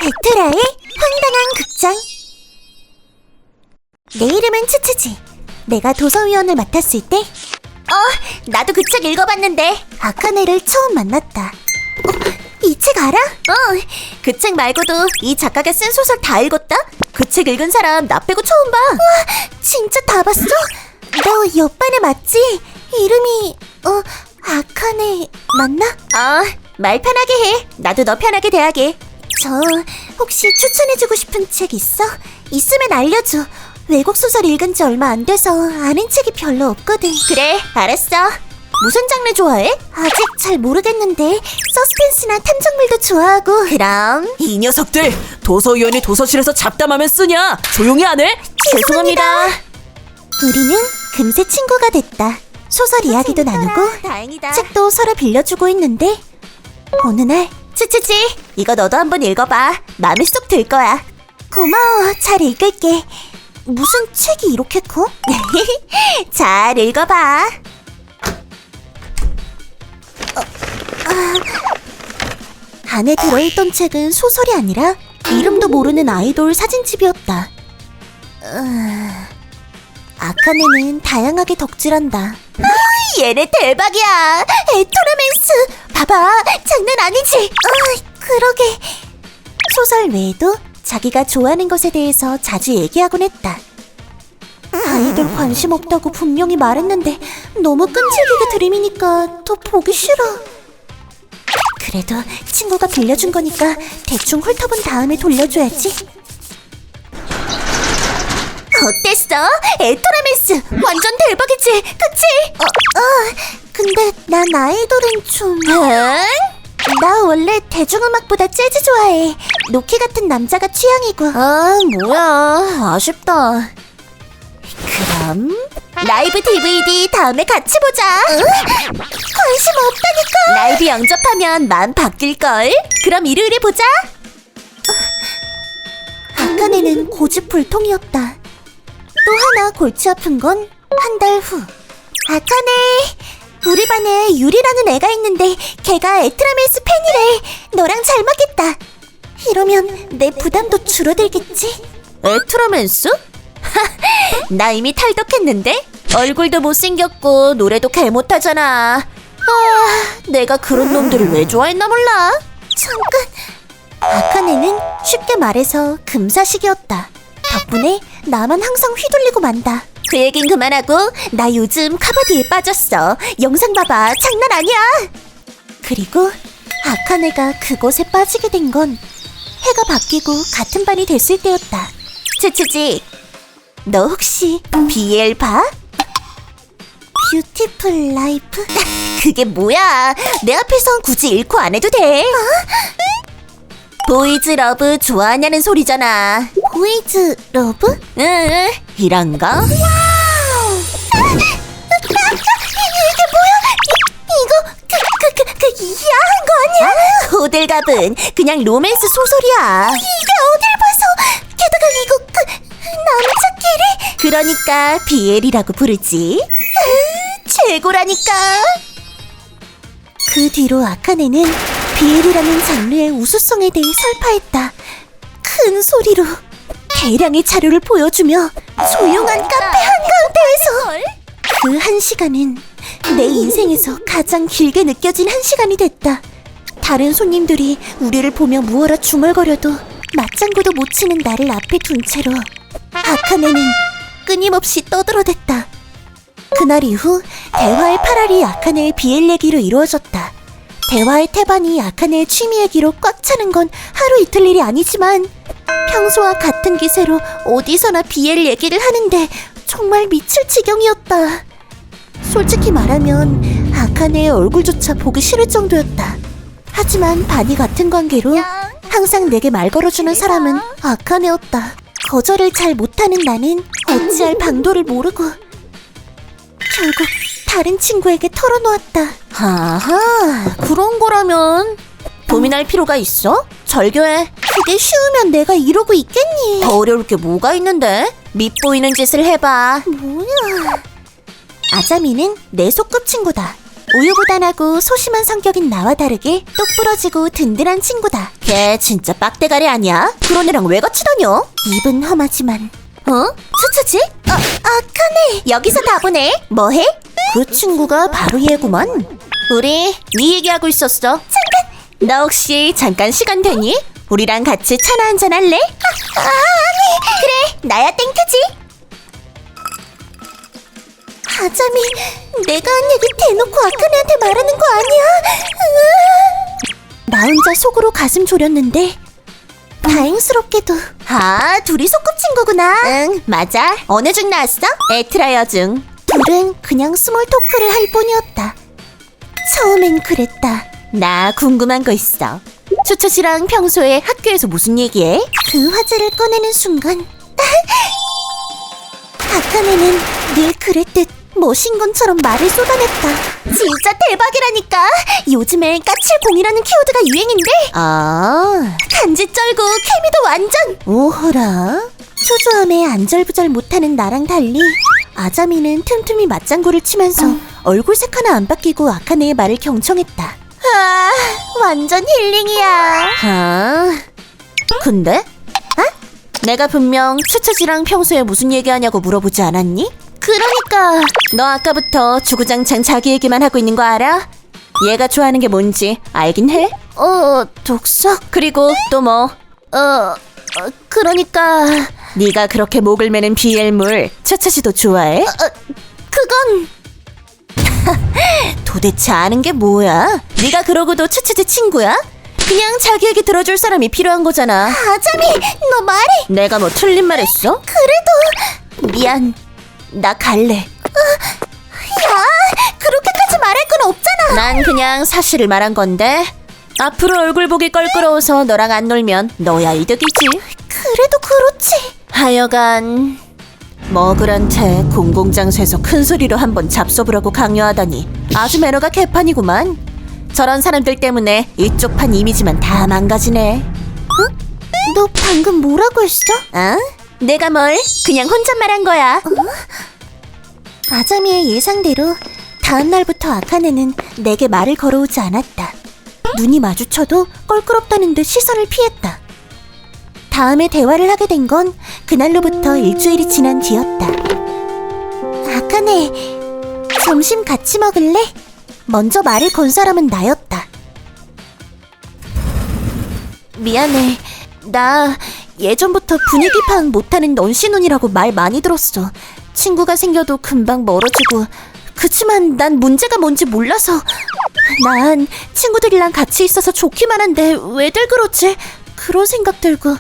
에트라의 황당한 극장. 내 이름은 츠츠지. 내가 도서위원을 맡았을 때 나도 그 책 읽어봤는데 아카네를 처음 만났다. 이 책 알아? 그 책 말고도 이 작가가 쓴 소설 다 읽었다? 그 책 읽은 사람 나 빼고 처음 봐. 우와, 진짜 다 봤어? 너 옆반에 맞지? 이름이 아카네 맞나? 말 편하게 해. 나도 너 편하게 대하게. 저 혹시 추천해주고 싶은 책 있어? 있으면 알려줘. 외국 소설 읽은 지 얼마 안 돼서 아는 책이 별로 없거든. 그래, 알았어. 무슨 장르 좋아해? 아직 잘 모르겠는데 서스펜스나 탐정물도 좋아하고. 그럼 이 녀석들! 도서위원이 도서실에서 잡담하면 쓰냐? 조용히 안 해? 죄송합니다. 우리는 금세 친구가 됐다. 소설 이야기도 나누고 다행이다. 책도 서로 빌려주고 있는데 어느 날 츠츠지, 이거 너도 한번 읽어봐. 마음에 쏙 들 거야. 고마워. 잘 읽을게. 무슨 책이 이렇게 커? 잘 읽어봐. 안에 들어있던 책은 소설이 아니라 이름도 모르는 아이돌 사진집이었다. 아카네는 다양하게 덕질한다. 얘네 대박이야. 에토라맨스. 봐봐, 장난 아니지? 그러게. 소설 외에도 자기가 좋아하는 것에 대해서 자주 얘기하곤 했다. 아이돌 관심 없다고 분명히 말했는데 너무 끈질기게 들이미니까 더 보기 싫어. 그래도 친구가 빌려준 거니까 대충 훑어본 다음에 돌려줘야지. 어땠어? 에토라메스 완전 대박이지, 그치? 근데 난 아이돌은 좀... 응? 나 원래 대중음악보다 재즈 좋아해. 로키 같은 남자가 취향이고. 뭐야, 아쉽다. 그럼 라이브 DVD 다음에 같이 보자. 관심 없다니까. 라이브 영접하면 마음 바뀔걸. 그럼 일요일에 보자. 아까네는 고집불통이었다. 또 하나 골치 아픈 건 한 달 후. 아카네, 우리 반에 유리라는 애가 있는데 걔가 에트라메스 팬이래. 너랑 잘 맞겠다. 이러면 내 부담도 줄어들겠지? 에트라메스? 나 이미 탈덕했는데? 얼굴도 못생겼고 노래도 개 못하잖아. 내가 그런 놈들을 왜 좋아했나 몰라. 잠깐. 아카네는 쉽게 말해서 금사식이었다. 덕분에 나만 항상 휘둘리고 만다. 그 얘긴 그만하고 나 요즘 카바디에 빠졌어. 영상 봐봐, 장난 아니야. 그리고 아카네가 그것에 빠지게 된 건 해가 바뀌고 같은 반이 됐을 때였다. 츠츠지, 너 혹시 BL 봐? 뷰티풀 라이프? 그게 뭐야? 내 앞에선 굳이 잃고 안 해도 돼. 보이즈 러브 좋아하냐는 소리잖아. 보이즈 러브? 응, 이런 거? 와우! 이게 뭐야? 이거 야한 거 아니야? 호들갑은 그냥 로맨스 소설이야. 이게 어딜 봐서? 게다가 이거 남자끼리? 그러니까 BL이라고 부르지. 최고라니까. 그 뒤로 아카네는 BL이라는 장르의 우수성에 대해 설파했다. 큰 소리로 대량의 자료를 보여주며 조용한 카페 한가운데에서. 그 한 시간은 내 인생에서 가장 길게 느껴진 한 시간이 됐다. 다른 손님들이 우리를 보며 무어라 중얼거려도 맞장구도 못 치는 나를 앞에 둔 채로 아카네는 끊임없이 떠들어댔다. 그날 이후 대화의 파랄이 아카네의 BL 얘기로 이루어졌다. 대화의 태반이 아카네의 취미 얘기로 꽉 차는 건 하루 이틀 일이 아니지만 평소와 같은 기세로 어디서나 BL 얘기를 하는데 정말 미칠 지경이었다. 솔직히 말하면 아카네의 얼굴조차 보기 싫을 정도였다. 하지만 반이 같은 관계로 항상 내게 말 걸어주는 사람은 아카네였다. 거절을 잘 못하는 나는 어찌할 방도를 모르고 결국 다른 친구에게 털어놓았다. 아하, 그런 거라면 고민할 필요가 있어? 절교해. 그게 쉬우면 내가 이러고 있겠니? 더 어려울 게 뭐가 있는데? 밉보이는 짓을 해봐. 뭐야? 아자미는 내 소꿉친구다. 우유부단하고 소심한 성격인 나와 다르게 똑부러지고 든든한 친구다. 걔 진짜 빡대가리 아니야? 그런 애랑 왜 같이 다녀? 입은 험하지만. 추추지? 아카네. 여기서 다 보네. 뭐해? 그 친구가 바로 얘구만. 우리 네 얘기하고 있었어. 잠깐. 너 혹시 잠깐 시간 되니? 우리랑 같이 차나 한잔 할래? 아니. 그래, 나야 땡큐지. 아자미, 내가 한 얘기 대놓고 아카네한테 말하는 거 아니야? 나 혼자 속으로 가슴 졸였는데 다행스럽게도. 둘이 소꿉친 거구나. 응, 맞아. 어느 중 나왔어? 에트라 여중. 둘은 그냥 스몰 토크를 할 뿐이었다. 처음엔 그랬다. 나 궁금한 거 있어. 추추씨랑 평소에 학교에서 무슨 얘기해? 그 화제를 꺼내는 순간 아카네는 늘 그랬듯 머신건처럼 말을 쏟아냈다. 진짜 대박이라니까. 요즘엔 까칠공이라는 키워드가 유행인데 간지 쩔고 케미도 완전. 오호라. 초조함에 안절부절 못하는 나랑 달리 아자미는 틈틈이 맞장구를 치면서 얼굴색 하나 안 바뀌고 아카네의 말을 경청했다. 완전 힐링이야. 근데? 내가 분명 추추지랑 평소에 무슨 얘기하냐고 물어보지 않았니? 그러니까 너 아까부터 주구장창 자기 얘기만 하고 있는 거 알아? 얘가 좋아하는 게 뭔지 알긴 해? 독서? 그리고 또 뭐? 그러니까 네가 그렇게 목을 매는 비엘물 차차씨도 좋아해? 그건 도대체 아는 게 뭐야? 네가 그러고도 차차씨 친구야? 그냥 자기 얘기 들어줄 사람이 필요한 거잖아. 아자미, 너 말이. 내가 뭐 틀린 말 했어? 그래도 미안, 나 갈래. 야, 그렇게까지 말할 건 없잖아. 난 그냥 사실을 말한 건데 앞으로 얼굴 보기 껄끄러워서 너랑 안 놀면 너야 이득이지. 그래도 그렇지. 하여간 머글한테 공공장소에서 큰 소리로 한번 잡숴보라고 강요하다니 아주 매너가 개판이구만. 저런 사람들 때문에 이쪽 판 이미지만 다 망가지네. 너 방금 뭐라고 했어? 내가 뭘 그냥 혼잣말한 거야. 아자미의 예상대로 다음 날부터 아카네는 내게 말을 걸어오지 않았다. 눈이 마주쳐도 껄끄럽다는 듯 시선을 피했다. 다음에 대화를 하게 된 건 그날로부터 일주일이 지난 뒤였다. 아카네, 점심 같이 먹을래? 먼저 말을 건 사람은 나였다. 미안해. 나 예전부터 분위기 파악 못하는 넌시눈이라고 말 많이 들었어. 친구가 생겨도 금방 멀어지고. 그치만 난 문제가 뭔지 몰라서. 난 친구들이랑 같이 있어서 좋기만 한데 왜들 그러지? 그런 생각 들고.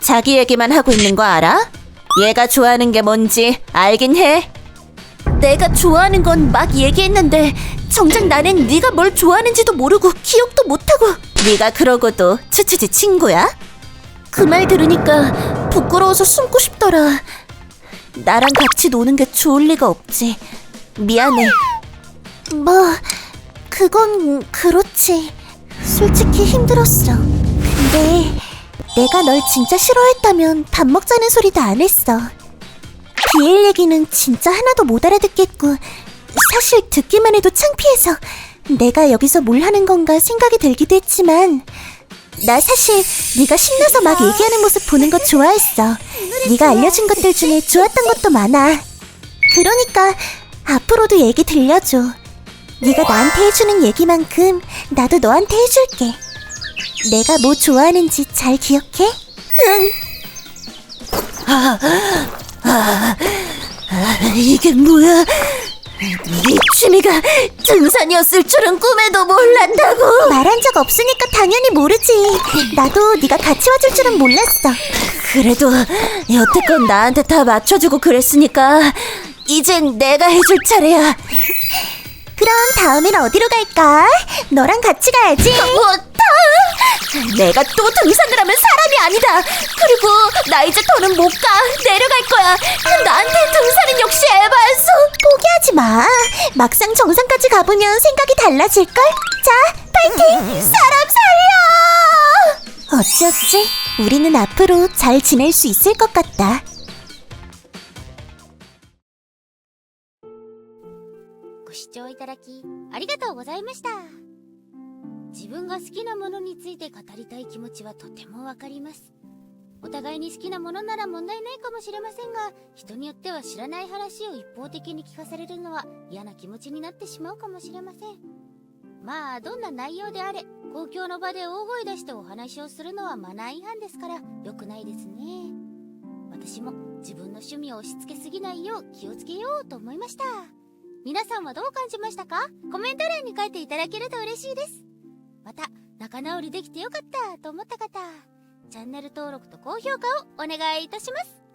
자기 얘기만 하고 있는 거 알아? 얘가 좋아하는 게 뭔지 알긴 해. 내가 좋아하는 건 막 얘기했는데 정작 나는 네가 뭘 좋아하는지도 모르고 기억도 못하고. 네가 그러고도 추추지 친구야? 그 말 들으니까 부끄러워서 숨고 싶더라. 나랑 같이 노는 게 좋을 리가 없지. 미안해. 뭐 그건 그렇지. 솔직히 힘들었어. 근데 내가 널 진짜 싫어했다면 밥 먹자는 소리도 안 했어. 비엘 얘기는 진짜 하나도 못 알아듣겠고 사실 듣기만 해도 창피해서 내가 여기서 뭘 하는 건가 생각이 들기도 했지만 나 사실 네가 신나서 막 얘기하는 모습 보는 거 좋아했어. 네가 알려준 것들 중에 좋았던 것도 많아. 그러니까 앞으로도 얘기 들려줘. 네가 나한테 해주는 얘기만큼 나도 너한테 해줄게. 내가 뭐 좋아하는지 잘 기억해? 응. 이게 뭐야? 네 취미가 등산이었을 줄은 꿈에도 몰랐다고. 말한 적 없으니까 당연히 모르지. 나도 네가 같이 와줄 줄은 몰랐어. 그래도 여태껏 나한테 다 맞춰주고 그랬으니까 이젠 내가 해줄 차례야. 그럼 다음엔 어디로 갈까? 너랑 같이 가야지. 내가 또 등산을 하면 사람이 아니다. 그리고 나 이제 더는 못 가. 내려갈 거야. 나한테 등산은 역시 에바였어. 포기하지 마. 막상 정상까지 가보면 생각이 달라질걸. 자, 파이팅! 사람 살려! 어찌어찌 우리는 앞으로 잘 지낼 수 있을 것 같다. ただき、ありがとうございました。自分が好きなものについて語りたい気持ちはとてもわかります。お互いに好きなものなら問題ないかもしれませんが、人によっては知らない話を一方的に聞かされるのは嫌な気持ちになってしまうかもしれません。まあ、どんな内容であれ、公共の場で大声出してお話をするのはマナー違反ですから、良くないですね。私も自分の趣味を押し付けすぎないよう気をつけようと思いました。皆さんはどう感じましたか？コメント欄に書いていただけると嬉しいです。また、仲直りできてよかったと思った方、チャンネル登録と高評価をお願いいたします。